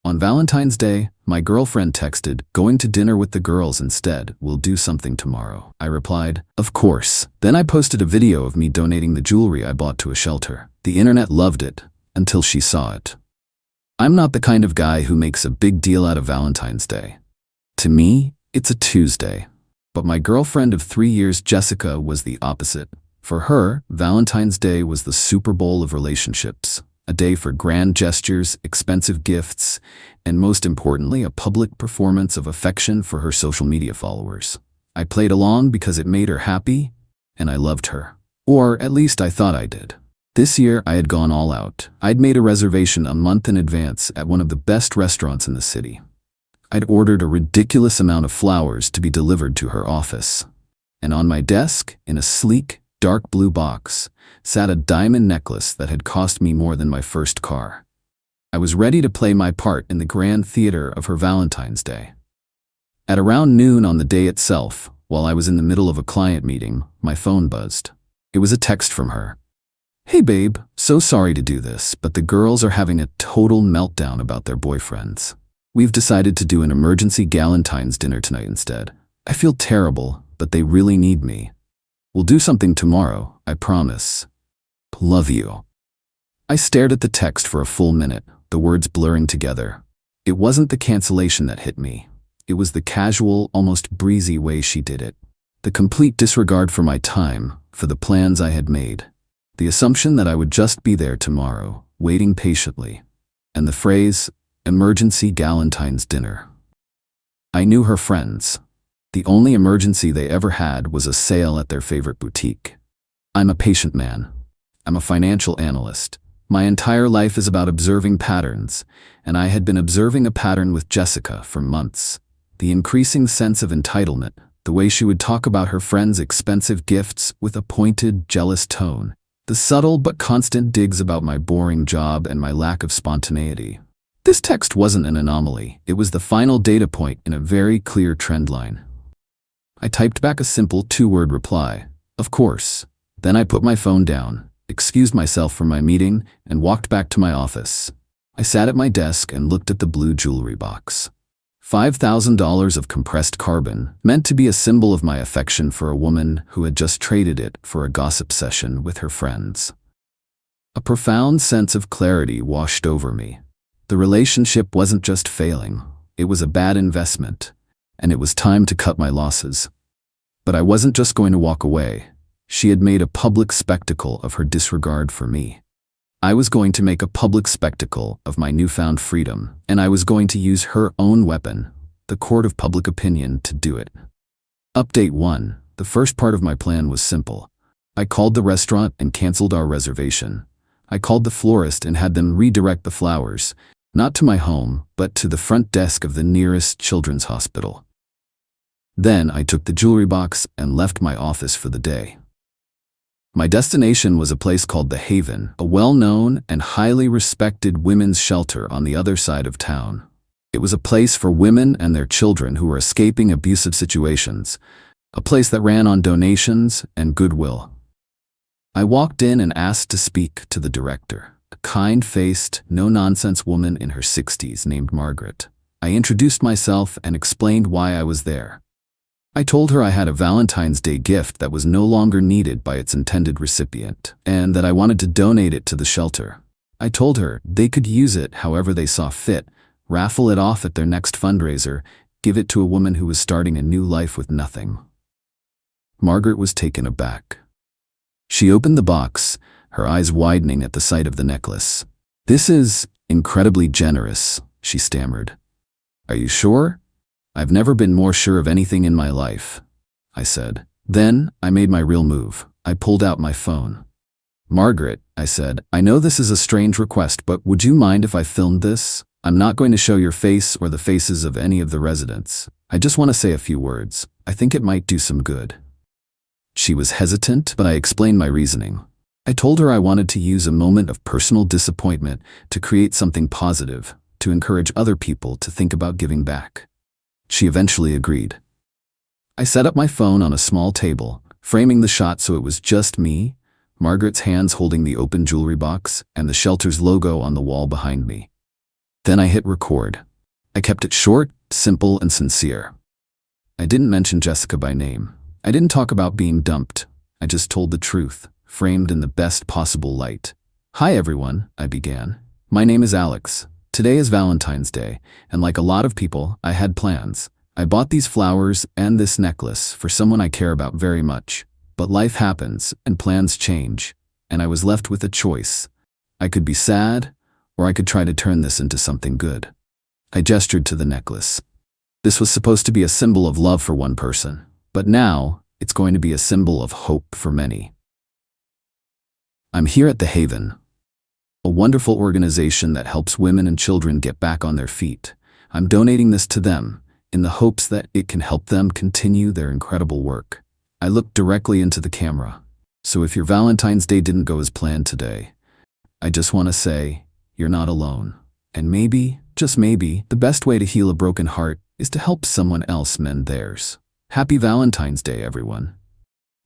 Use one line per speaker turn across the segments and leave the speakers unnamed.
On Valentine's Day, my girlfriend texted, "Going to dinner with the girls instead. We'll do something tomorrow." I replied, "Of course." Then I posted a video of me donating the jewelry I bought to a shelter. The internet loved it, until she saw it. I'm not the kind of guy who makes a big deal out of Valentine's Day. To me, it's a Tuesday. But my girlfriend of 3 years, Jessica, was the opposite. For her, Valentine's Day was the Super Bowl of relationships. A day for grand gestures, expensive gifts, and most importantly, a public performance of affection for her social media followers. I played along because it made her happy, and I loved her. Or at least I thought I did. This year, I had gone all out. I'd made a reservation a month in advance at one of the best restaurants in the city. I'd ordered a ridiculous amount of flowers to be delivered to her office. And on my desk, in a sleek, dark blue box, sat a diamond necklace that had cost me more than my first car. I was ready to play my part in the grand theater of her Valentine's Day. At around noon on the day itself, while I was in the middle of a client meeting, my phone buzzed. It was a text from her. "Hey babe, so sorry to do this, but the girls are having a total meltdown about their boyfriends. We've decided to do an emergency Valentine's dinner tonight instead. I feel terrible, but they really need me. We'll do something tomorrow, I promise. Love you." I stared at the text for a full minute, the words blurring together. It wasn't the cancellation that hit me. It was the casual, almost breezy way she did it. The complete disregard for my time, for the plans I had made. The assumption that I would just be there tomorrow, waiting patiently. And the phrase, "emergency Valentine's dinner." I knew her friends. The only emergency they ever had was a sale at their favorite boutique. I'm a patient man. I'm a financial analyst. My entire life is about observing patterns, and I had been observing a pattern with Jessica for months. The increasing sense of entitlement, the way she would talk about her friends' expensive gifts with a pointed, jealous tone, the subtle but constant digs about my boring job and my lack of spontaneity. This text wasn't an anomaly. It was the final data point in a very clear trend line. I typed back a simple 2-word reply, "Of course." Then I put my phone down, excused myself from my meeting, and walked back to my office. I sat at my desk and looked at the blue jewelry box. $5,000 of compressed carbon, meant to be a symbol of my affection for a woman who had just traded it for a gossip session with her friends. A profound sense of clarity washed over me. The relationship wasn't just failing, it was a bad investment. And it was time to cut my losses. But I wasn't just going to walk away. She had made a public spectacle of her disregard for me. I was going to make a public spectacle of my newfound freedom, and I was going to use her own weapon, the court of public opinion, to do it. Update 1. The first part of my plan was simple. I called the restaurant and canceled our reservation. I called the florist and had them redirect the flowers, not to my home, but to the front desk of the nearest children's hospital. Then I took the jewelry box and left my office for the day. My destination was a place called The Haven, a well-known and highly respected women's shelter on the other side of town. It was a place for women and their children who were escaping abusive situations, a place that ran on donations and goodwill. I walked in and asked to speak to the director, a kind-faced, no-nonsense woman in her 60s named Margaret. I introduced myself and explained why I was there. I told her I had a Valentine's Day gift that was no longer needed by its intended recipient, and that I wanted to donate it to the shelter. I told her they could use it however they saw fit, raffle it off at their next fundraiser, give it to a woman who was starting a new life with nothing. Margaret was taken aback. She opened the box, her eyes widening at the sight of the necklace. "This is incredibly generous," she stammered. "Are you sure?" "I've never been more sure of anything in my life," I said. Then I made my real move. I pulled out my phone. "Margaret," I said, "I know this is a strange request, but would you mind if I filmed this? I'm not going to show your face or the faces of any of the residents. I just want to say a few words. I think it might do some good." She was hesitant, but I explained my reasoning. I told her I wanted to use a moment of personal disappointment to create something positive, to encourage other people to think about giving back. She eventually agreed. I set up my phone on a small table, framing the shot so it was just me, Margaret's hands holding the open jewelry box, and the shelter's logo on the wall behind me. Then I hit record. I kept it short, simple, and sincere. I didn't mention Jessica by name. I didn't talk about being dumped. I just told the truth, framed in the best possible light. "Hi everyone," I began. "My name is Alex. Today is Valentine's Day, and like a lot of people, I had plans. I bought these flowers and this necklace for someone I care about very much. But life happens, and plans change, and I was left with a choice. I could be sad, or I could try to turn this into something good." I gestured to the necklace. This was supposed to be a symbol of love for one person, but now it's going to be a symbol of hope for many. I'm here at The Haven, a wonderful organization that helps women and children get back on their feet. I'm donating this to them in the hopes that it can help them continue their incredible work. I looked directly into the camera. So if your Valentine's Day didn't go as planned today, I just want to say, you're not alone. And maybe, just maybe, the best way to heal a broken heart is to help someone else mend theirs. Happy Valentine's Day, everyone.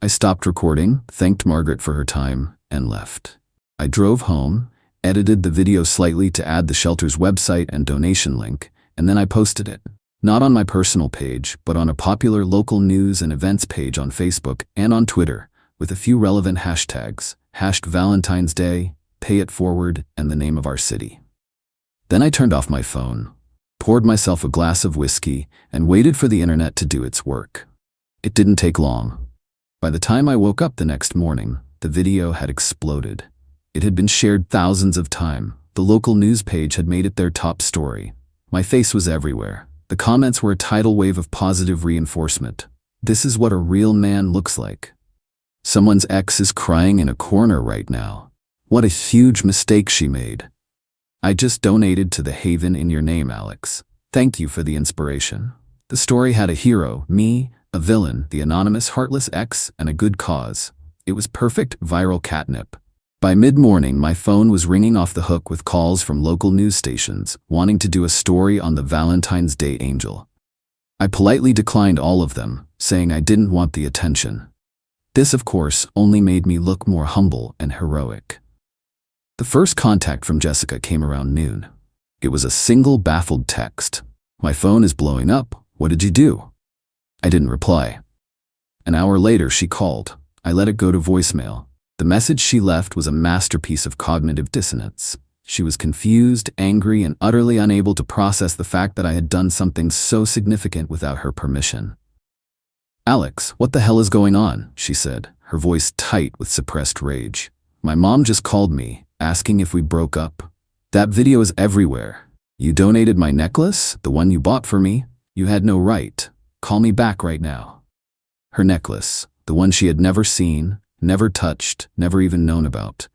I stopped recording, thanked Margaret for her time, and left. I drove home, edited the video slightly to add the shelter's website and donation link, and then I posted it. Not on my personal page, but on a popular local news and events page on Facebook and on Twitter, with a few relevant hashtags, #Valentine's Day, Pay It Forward, and the name of our city. Then I turned off my phone, poured myself a glass of whiskey, and waited for the internet to do its work. It didn't take long. By the time I woke up the next morning, the video had exploded. It had been shared thousands of times. The local news page had made it their top story. My face was everywhere. The comments were a tidal wave of positive reinforcement. This is what a real man looks like. Someone's ex is crying in a corner right now. What a huge mistake she made. I just donated to The Haven in your name, Alex. Thank you for the inspiration. The story had a hero, me, a villain, the anonymous heartless ex, and a good cause. It was perfect viral catnip. By mid-morning, my phone was ringing off the hook with calls from local news stations wanting to do a story on the Valentine's Day angel. I politely declined all of them, saying I didn't want the attention. This, of course, only made me look more humble and heroic. The first contact from Jessica came around noon. It was a single baffled text. "My phone is blowing up. What did you do?" I didn't reply. An hour later, she called. I let it go to voicemail. The message she left was a masterpiece of cognitive dissonance. She was confused, angry, and utterly unable to process the fact that I had done something so significant without her permission. "Alex, what the hell is going on?" she said, her voice tight with suppressed rage. "My mom just called me, asking if we broke up. That video is everywhere. You donated my necklace, the one you bought for me. You had no right. Call me back right now." Her necklace, the one she had never seen, never touched, never even known about.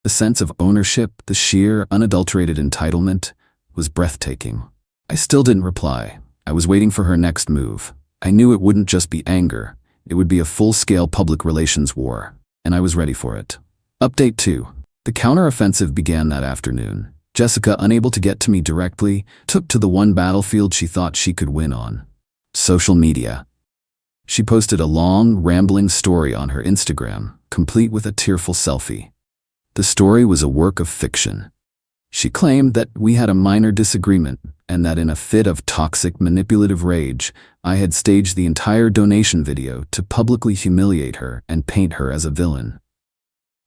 The sense of ownership, the sheer, unadulterated entitlement, was breathtaking. I still didn't reply. I was waiting for her next move. I knew it wouldn't just be anger. It would be a full-scale public relations war, and I was ready for it. Update 2. The counteroffensive began that afternoon. Jessica, unable to get to me directly, took to the one battlefield she thought she could win on: social media. She posted a long, rambling story on her Instagram, complete with a tearful selfie. The story was a work of fiction. She claimed that we had a minor disagreement and that in a fit of toxic, manipulative rage, I had staged the entire donation video to publicly humiliate her and paint her as a villain.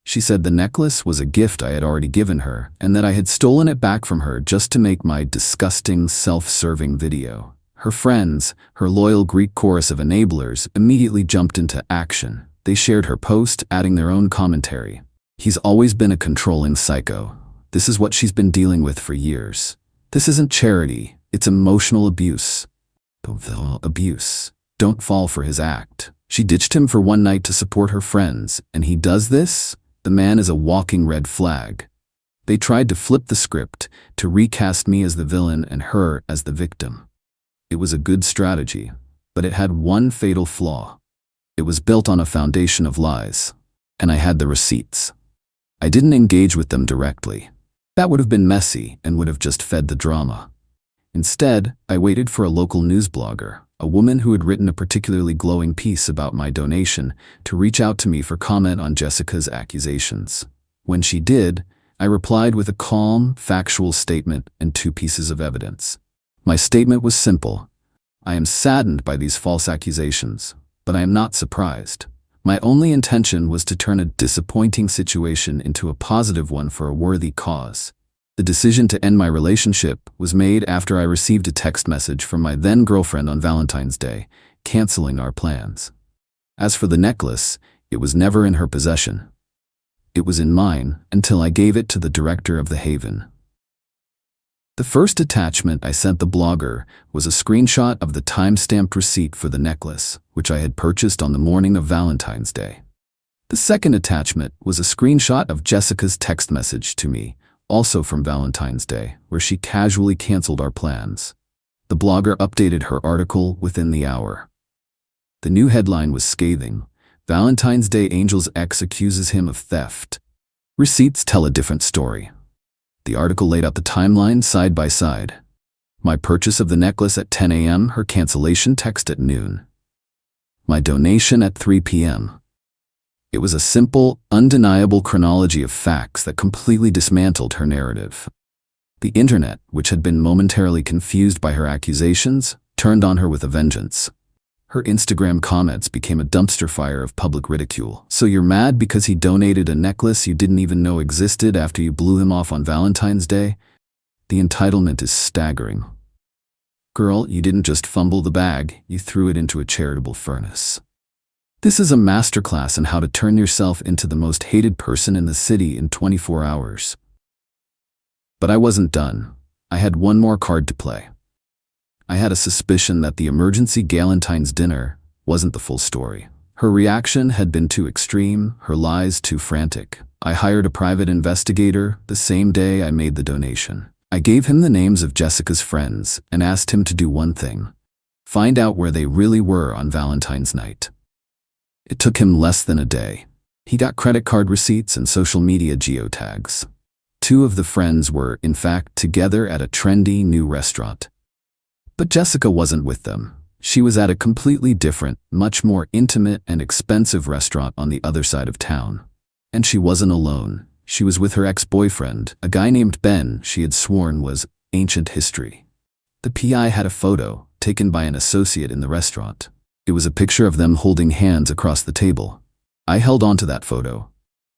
She said the necklace was a gift I had already given her and that I had stolen it back from her just to make my disgusting, self-serving video. Her friends, her loyal Greek chorus of enablers, immediately jumped into action. They shared her post, adding their own commentary. "He's always been a controlling psycho. This is what she's been dealing with for years. This isn't charity, it's emotional abuse. Abuse. Don't fall for his act. She ditched him for one night to support her friends, and he does this? The man is a walking red flag." They tried to flip the script, to recast me as the villain and her as the victim. It was a good strategy, but it had one fatal flaw. It was built on a foundation of lies, and I had the receipts. I didn't engage with them directly. That would have been messy and would have just fed the drama. Instead, I waited for a local news blogger, a woman who had written a particularly glowing piece about my donation, to reach out to me for comment on Jessica's accusations. When she did, I replied with a calm, factual statement and 2 pieces of evidence. My statement was simple. I am saddened by these false accusations, but I am not surprised. My only intention was to turn a disappointing situation into a positive one for a worthy cause. The decision to end my relationship was made after I received a text message from my then-girlfriend on Valentine's Day, canceling our plans. As for the necklace, it was never in her possession. It was in mine until I gave it to the director of the Haven. The first attachment I sent the blogger was a screenshot of the time-stamped receipt for the necklace, which I had purchased on the morning of Valentine's Day. The second attachment was a screenshot of Jessica's text message to me, also from Valentine's Day, where she casually canceled our plans. The blogger updated her article within the hour. The new headline was scathing. Valentine's Day Angel's ex accuses him of theft. Receipts tell a different story. The article laid out the timeline side by side. My purchase of the necklace at 10 a.m., her cancellation text at noon. My donation at 3 p.m. It was a simple, undeniable chronology of facts that completely dismantled her narrative. The internet, which had been momentarily confused by her accusations, turned on her with a vengeance. Her Instagram comments became a dumpster fire of public ridicule. So you're mad because he donated a necklace you didn't even know existed after you blew him off on Valentine's Day? The entitlement is staggering. Girl, you didn't just fumble the bag, you threw it into a charitable furnace. This is a masterclass in how to turn yourself into the most hated person in the city in 24 hours. But I wasn't done. I had one more card to play. I had a suspicion that the emergency Valentine's dinner wasn't the full story. Her reaction had been too extreme, her lies too frantic. I hired a private investigator the same day I made the donation. I gave him the names of Jessica's friends and asked him to do one thing: find out where they really were on Valentine's night. It took him less than a day. He got credit card receipts and social media geotags. 2 of the friends were, in fact, together at a trendy new restaurant. But Jessica wasn't with them. She was at a completely different, much more intimate and expensive restaurant on the other side of town. And she wasn't alone. She was with her ex-boyfriend, a guy named Ben she had sworn was ancient history. The PI had a photo taken by an associate in the restaurant. It was a picture of them holding hands across the table. I held on to that photo.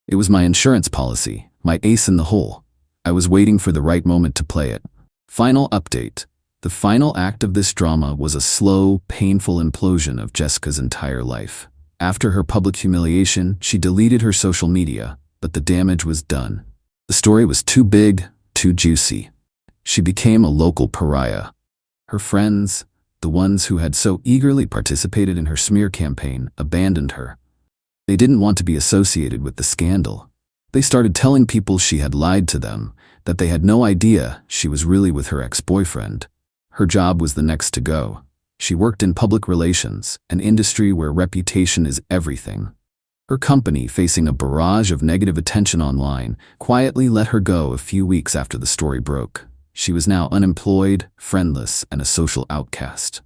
It was my insurance policy, my ace in the hole. I was waiting for the right moment to play it. Final update. The final act of this drama was a slow, painful implosion of Jessica's entire life. After her public humiliation, she deleted her social media, but the damage was done. The story was too big, too juicy. She became a local pariah. Her friends, the ones who had so eagerly participated in her smear campaign, abandoned her. They didn't want to be associated with the scandal. They started telling people she had lied to them, that they had no idea she was really with her ex-boyfriend. Her job was the next to go. She worked in public relations, an industry where reputation is everything. Her company, facing a barrage of negative attention online, quietly let her go a few weeks after the story broke. She was now unemployed, friendless, and a social outcast.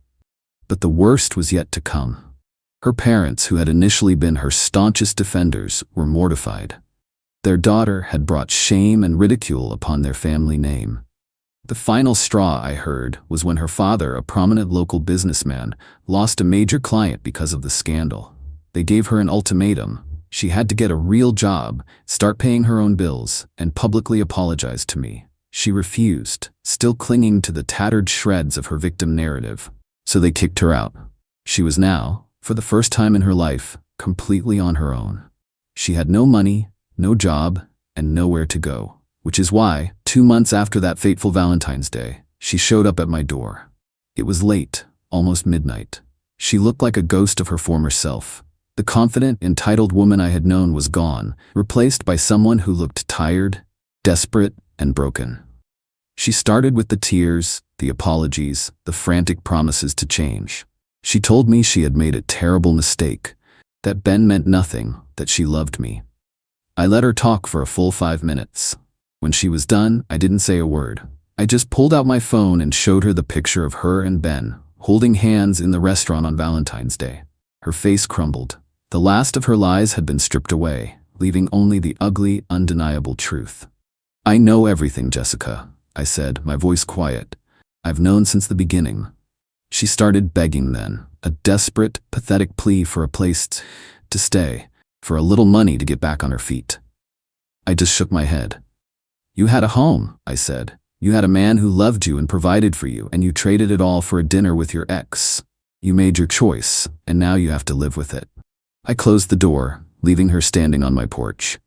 But the worst was yet to come. Her parents, who had initially been her staunchest defenders, were mortified. Their daughter had brought shame and ridicule upon their family name. The final straw, I heard, was when her father, a prominent local businessman, lost a major client because of the scandal. They gave her an ultimatum. She had to get a real job, start paying her own bills, and publicly apologize to me. She refused, still clinging to the tattered shreds of her victim narrative. So they kicked her out. She was now, for the first time in her life, completely on her own. She had no money, no job, and nowhere to go. Which is why, 2 months after that fateful Valentine's Day, she showed up at my door. It was late, almost midnight. She looked like a ghost of her former self. The confident, entitled woman I had known was gone, replaced by someone who looked tired, desperate, and broken. She started with the tears, the apologies, the frantic promises to change. She told me she had made a terrible mistake, that Ben meant nothing, that she loved me. I let her talk for a full 5 minutes. When she was done, I didn't say a word. I just pulled out my phone and showed her the picture of her and Ben, holding hands in the restaurant on Valentine's Day. Her face crumbled. The last of her lies had been stripped away, leaving only the ugly, undeniable truth. I know everything, Jessica, I said, my voice quiet. I've known since the beginning. She started begging then, a desperate, pathetic plea for a place to stay, for a little money to get back on her feet. I just shook my head. You had a home, I said. You had a man who loved you and provided for you, and you traded it all for a dinner with your ex. You made your choice, and now you have to live with it. I closed the door, leaving her standing on my porch.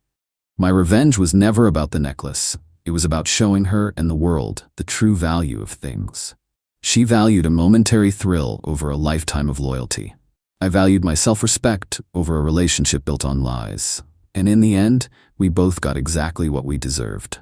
My revenge was never about the necklace. It was about showing her and the world the true value of things. She valued a momentary thrill over a lifetime of loyalty. I valued my self-respect over a relationship built on lies. And in the end, we both got exactly what we deserved.